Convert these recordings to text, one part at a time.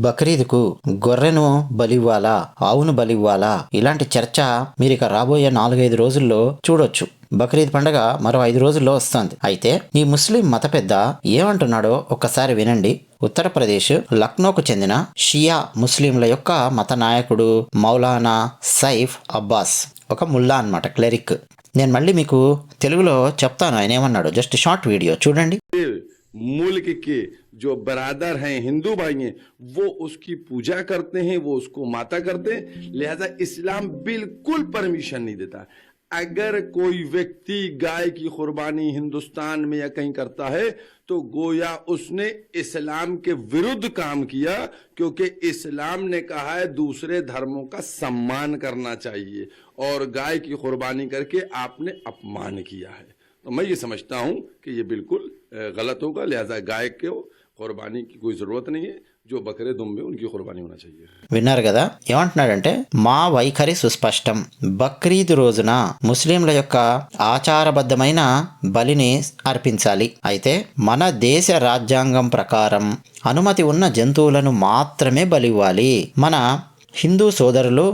బక్రీద్కు గొర్రెను బలివ్వాలా, ఆవును బలివ్వాలా, ఇలాంటి చర్చ మీరు ఇక రాబోయే 4-5 రోజుల్లో చూడొచ్చు. బక్రీద్ పండుగ మరో 5 రోజుల్లో వస్తుంది. అయితే ఈ ముస్లిం మత పెద్ద ఏమంటున్నాడో ఒక్కసారి వినండి. ఉత్తరప్రదేశ్ లక్నోకు చెందిన షియా ముస్లింల యొక్క మత నాయకుడు మౌలానా సైఫ్ అబ్బాస్, ఒక ముల్లా అన్నమాట, క్లెరిక్. నేను మళ్ళీ మీకు తెలుగులో చెప్తాను ఆయన ఏమన్నాడు. జస్ట్ షార్ట్ వీడియో చూడండి. मुल्क के जो बरादर हैं, हिंदू भाई हैं, वो उसकी पूजा करते हैं, वो उसको माता करते हैं, लिहाजा इस्लाम बिल्कुल परमिशन नहीं देता। अगर कोई व्यक्ति गाय की कुर्बानी हिंदुस्तान में या कहीं करता है तो गोया उसने इस्लाम के विरुद्ध काम किया, क्योंकि इस्लाम ने कहा है दूसरे धर्मों का सम्मान करना चाहिए, और गाय की कुर्बानी करके आपने अपमान किया है। तो मैं ये समझता हूँ कि ये बिल्कुल गलत होगा, लिहाजा गाय को कुर्बानी की कोई ज़रूरत नहीं है, जो बकरे दुम्बे उनकी कुर्बानी होना चाहिए। విన్నారు కదా ఏమంటున్నాడంటే, మా వైఖరి సుస్పష్టం. బక్రీద్ రోజున ముస్లింల యొక్క ఆచారబద్ధమైన బలిని అర్పించాలి. అయితే మన దేశ రాజ్యాంగం ప్రకారం అనుమతి ఉన్న జంతువులను మాత్రమే బలివ్వాలి. మన హిందూ సోదరులు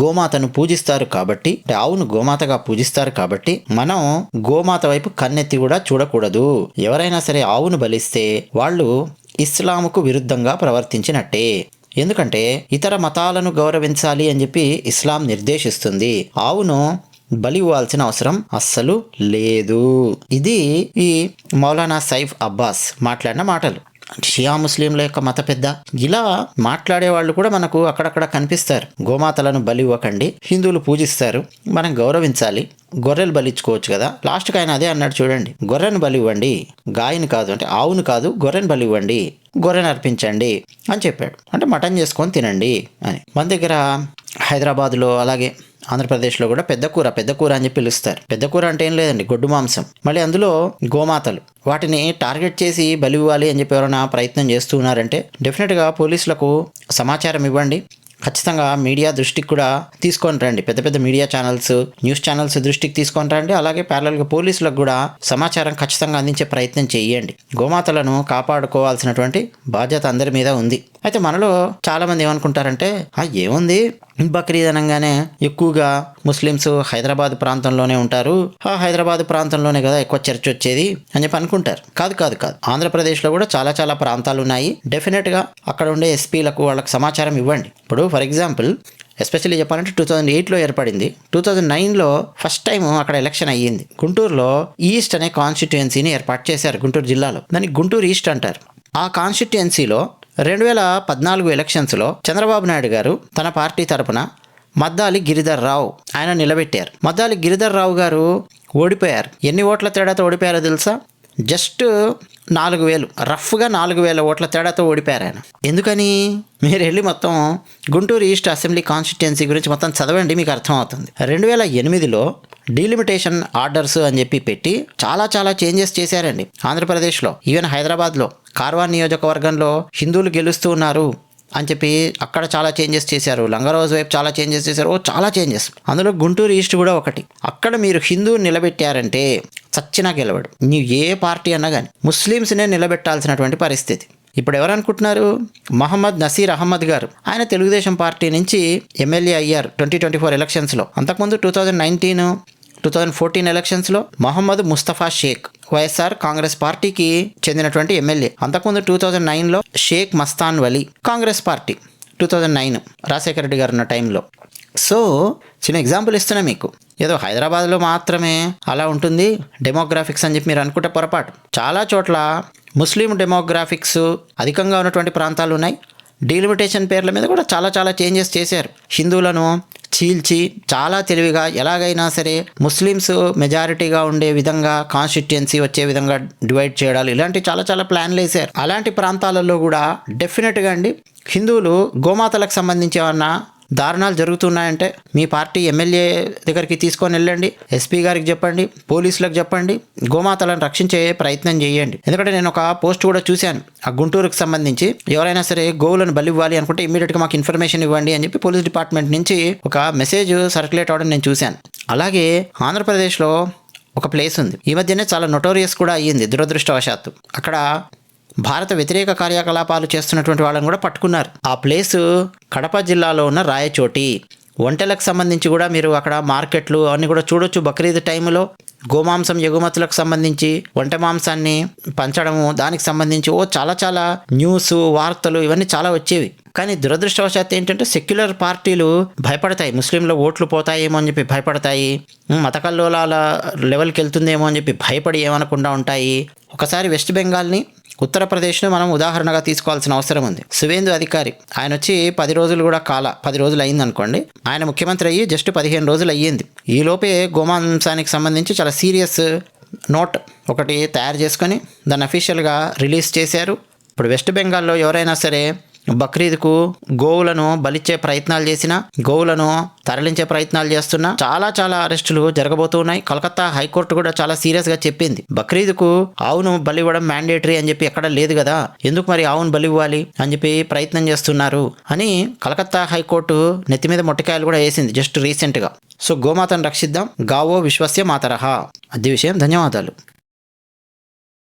గోమాతను పూజిస్తారు కాబట్టి, ఆవును గోమాతగా పూజిస్తారు కాబట్టి మనం గోమాత వైపు కన్నెత్తి కూడా చూడకూడదు. ఎవరైనా సరే ఆవును బలిస్తే వాళ్ళు ఇస్లాముకు విరుద్ధంగా ప్రవర్తించినట్టే. ఎందుకంటే ఇతర మతాలను గౌరవించాలి అని చెప్పి ఇస్లాం నిర్దేశిస్తుంది. ఆవును బలి ఇవ్వాల్సిన అవసరం అస్సలు లేదు. ఇది ఈ మౌలానా సైఫ్ అబ్బాస్ మాట్లాడిన మాటలు. షియా ముస్లింల యొక్క మత పెద్ద ఇలా మాట్లాడే వాళ్ళు కూడా మనకు అక్కడక్కడ కనిపిస్తారు. గోమాతలను బలి ఇవ్వకండి, హిందువులు పూజిస్తారు, మనం గౌరవించాలి, గొర్రెలు బలిచ్చుకోవచ్చు కదా. లాస్ట్కి ఆయన అదే అన్నాడు చూడండి, గొర్రెను బలి ఇవ్వండి, గాయని కాదు, అంటే ఆవును కాదు, గొర్రెను బలి ఇవ్వండి, గొర్రెను అర్పించండి అని చెప్పాడు. అంటే మటన్ చేసుకొని తినండి అని. మన దగ్గర హైదరాబాద్లో అలాగే ఆంధ్రప్రదేశ్లో కూడా పెద్ద కూర అని చెప్పి పిలుస్తారు. పెద్ద కూర అంటే ఏం లేదండి, గొడ్డు మాంసం. మళ్ళీ అందులో గోమాతలు, వాటిని టార్గెట్ చేసి బలి ఇవ్వాలి అని చెప్పి ఎవరైనా ప్రయత్నం చేస్తూ ఉన్నారంటే డెఫినెట్గా పోలీసులకు సమాచారం ఇవ్వండి. ఖచ్చితంగా మీడియా దృష్టికి కూడా తీసుకొని రండి. పెద్ద పెద్ద మీడియా ఛానల్స్, న్యూస్ ఛానల్స్ దృష్టికి తీసుకొని రండి. అలాగే ప్యారలల్గా పోలీసులకు కూడా సమాచారం ఖచ్చితంగా అందించే ప్రయత్నం చేయండి. గోమాతలను కాపాడుకోవాల్సినటువంటి బాధ్యత అందరి మీద ఉంది. అయితే మనలో చాలామంది ఏమనుకుంటారంటే, ఏముంది బక్రీద్ అనగానే ఎక్కువగా ముస్లిమ్స్ హైదరాబాద్ ప్రాంతంలోనే ఉంటారు, హైదరాబాద్ ప్రాంతంలోనే కదా ఎక్కువ చర్చ్ వచ్చేది అని చెప్పి అనుకుంటారు. కాదు. ఆంధ్రప్రదేశ్లో కూడా చాలా ప్రాంతాలు ఉన్నాయి. డెఫినెట్గా అక్కడ ఉండే ఎస్పీలకు వాళ్ళకి సమాచారం ఇవ్వండి. ఇప్పుడు ఫర్ ఎగ్జాంపుల్ ఎస్పెషల్లీ చెప్పాలంటే 2008లో ఏర్పడింది. 2009లో ఫస్ట్ టైం అక్కడ ఎలక్షన్ అయ్యింది. గుంటూరులో ఈస్ట్ అనే కాన్స్టిట్యుయెన్సీని ఏర్పాటు చేశారు. గుంటూరు జిల్లాలో దానికి గుంటూరు ఈస్ట్ అంటారు. ఆ కాన్స్టిట్యుయెన్సీలో 2014 ఎలక్షన్స్లో చంద్రబాబు నాయుడు గారు తన పార్టీ తరపున మద్దాలి గిరిధర్ రావు ఆయన నిలబెట్టారు. మద్దాలి గిరిధర్ రావు గారు ఓడిపోయారు. ఎన్ని ఓట్ల తేడాతో ఓడిపోయారో తెలుసా? జస్ట్ 4,000, రఫ్గా 4,000 ఓట్ల తేడాతో ఓడిపోయారు ఆయన. ఎందుకని? మీరు వెళ్ళి మొత్తం గుంటూరు ఈస్ట్ అసెంబ్లీ కాన్స్టిట్యుయెన్సీ గురించి మొత్తం చదవండి, మీకు అర్థమవుతుంది. 2008లో డీలిమిటేషన్ ఆర్డర్స్ అని చెప్పి పెట్టి చాలా చేంజెస్ చేశారండి ఆంధ్రప్రదేశ్లో. ఈవెన్ హైదరాబాద్లో కార్వాన్ నియోజకవర్గంలో హిందువులు గెలుస్తూ ఉన్నారు అని చెప్పి అక్కడ చాలా చేంజెస్ చేశారు. లంగరోజు వైపు చాలా చేంజెస్ చేశారు. చాలా చేంజెస్. అందులో గుంటూరు ఈస్ట్ కూడా ఒకటి. అక్కడ మీరు హిందువుని నిలబెట్టారంటే చచ్చినా గెలవడు. నీవు ఏ పార్టీ అన్నా కానీ ముస్లిమ్స్నే నిలబెట్టాల్సినటువంటి పరిస్థితి. ఇప్పుడు ఎవరనుకుంటున్నారు? మహమ్మద్ నసీర్ అహ్మద్ గారు, ఆయన తెలుగుదేశం పార్టీ నుంచి ఎమ్మెల్యే అయ్యారు 2024 ఎలక్షన్స్లో. అంతకుముందు 2019, 2014 ఎలక్షన్స్లో మహమ్మద్ ముస్తఫా షేక్, వైఎస్ఆర్ కాంగ్రెస్ పార్టీకి చెందినటువంటి ఎమ్మెల్యే. అంతకుముందు 2009లో షేక్ మస్తాన్ వలీ, కాంగ్రెస్ పార్టీ 2009 రాజశేఖర రెడ్డి గారు ఉన్న టైంలో. సో చిన్న ఎగ్జాంపుల్ ఇస్తున్నా మీకు. ఏదో హైదరాబాద్లో మాత్రమే అలా ఉంటుంది డెమోగ్రాఫిక్స్ అని చెప్పి మీరు అనుకుంటే పొరపాటు. చాలా చోట్ల ముస్లిం డెమోగ్రాఫిక్స్ అధికంగా ఉన్నటువంటి ప్రాంతాలు ఉన్నాయి. డీలిమిటేషన్ పేర్ల మీద కూడా చాలా చేంజెస్ చేశారు. హిందువులను చీల్చి చాలా తెలివిగా ఎలాగైనా సరే ముస్లిమ్స్ మెజారిటీగా ఉండే విధంగా, కాన్స్టిట్యుయెన్సీ వచ్చే విధంగా డివైడ్ చేయడాలు, ఇలాంటి చాలా ప్లాన్లు వేశారు. అలాంటి ప్రాంతాలలో కూడా డెఫినెట్గా అండి హిందువులు గోమాతలకు సంబంధించి ఏమన్నా దారుణాలు జరుగుతున్నాయంటే మీ పార్టీ ఎమ్మెల్యే దగ్గరికి తీసుకొని వెళ్ళండి, ఎస్పీ గారికి చెప్పండి, పోలీసులకు చెప్పండి, గోమాతలను రక్షించే ప్రయత్నం చేయండి. ఎందుకంటే నేను ఒక పోస్ట్ కూడా చూశాను, ఆ గుంటూరుకు సంబంధించి ఎవరైనా సరే గోవులను బలి ఇవ్వాలి అనుకుంటే ఇమ్మీడియట్గా మాకు ఇన్ఫర్మేషన్ ఇవ్వండి అని చెప్పి పోలీస్ డిపార్ట్మెంట్ నుంచి ఒక మెసేజ్ సర్క్యులేట్ అవ్వడం నేను చూశాను. అలాగే ఆంధ్రప్రదేశ్లో ఒక ప్లేస్ ఉంది, ఈ మధ్యనే చాలా నోటోరియస్ కూడా అయ్యింది దురదృష్టవశాత్తు. అక్కడ భారత వ్యతిరేక కార్యకలాపాలు చేస్తున్నటువంటి వాళ్ళని కూడా పట్టుకున్నారు. ఆ ప్లేసు కడప జిల్లాలో ఉన్న రాయచోటి. ఒంటెలకు సంబంధించి కూడా మీరు అక్కడ మార్కెట్లు అన్నీ కూడా చూడొచ్చు. బక్రీద్ టైంలో గోమాంసం ఎగుమతులకు సంబంధించి ఒంటె మాంసాన్ని పంచడము, దానికి సంబంధించి చాలా న్యూస్ వార్తలు ఇవన్నీ చాలా వచ్చేవి. కానీ దురదృష్టవశాత్తు ఏంటంటే సెక్యులర్ పార్టీలు భయపడతాయి, ముస్లింల ఓట్లు పోతాయేమో అని చెప్పి భయపడతాయి, మత కల్లోలాల లెవెల్కి వెళ్తుందేమో అని చెప్పి భయపడి ఏమనకుండా ఉంటాయి. ఒకసారి వెస్ట్ బెంగాల్ని ఉత్తరప్రదేశ్ను మనం ఉదాహరణగా తీసుకోవాల్సిన అవసరం ఉంది. సువేందు అధికారి ఆయన వచ్చి 10 రోజులు కూడా 10 రోజులు అయింది అనుకోండి. ఆయన ముఖ్యమంత్రి అయ్యి జస్ట్ 15 రోజులు అయ్యింది. ఈ లోపే గోమాంసానికి సంబంధించి చాలా సీరియస్ నోట్ ఒకటి తయారు చేసుకొని దాన్ని అఫీషియల్గా రిలీజ్ చేశారు. ఇప్పుడు వెస్ట్ బెంగాల్లో ఎవరైనా సరే బక్రీద్కు గోవులను బలిచ్చే ప్రయత్నాలు చేసినా, గోవులను తరలించే ప్రయత్నాలు చేస్తున్నా చాలా అరెస్టులు జరగబోతున్నాయి. కలకత్తా హైకోర్టు కూడా చాలా సీరియస్గా చెప్పింది, బక్రీద్కు ఆవును బలి ఇవ్వడం మ్యాండేటరీ అని చెప్పి ఎక్కడ లేదు కదా, ఎందుకు మరి ఆవును బలి ఇవ్వాలి అని చెప్పి ప్రయత్నం చేస్తున్నారు అని కలకత్తా హైకోర్టు నెత్తి మీద మొట్టికాయలు కూడా వేసింది జస్ట్ రీసెంట్గా. సో గోమాతను రక్షిద్దాం, గావో విశ్వస్య మాతరహ. అది విషయం. ధన్యవాదాలు.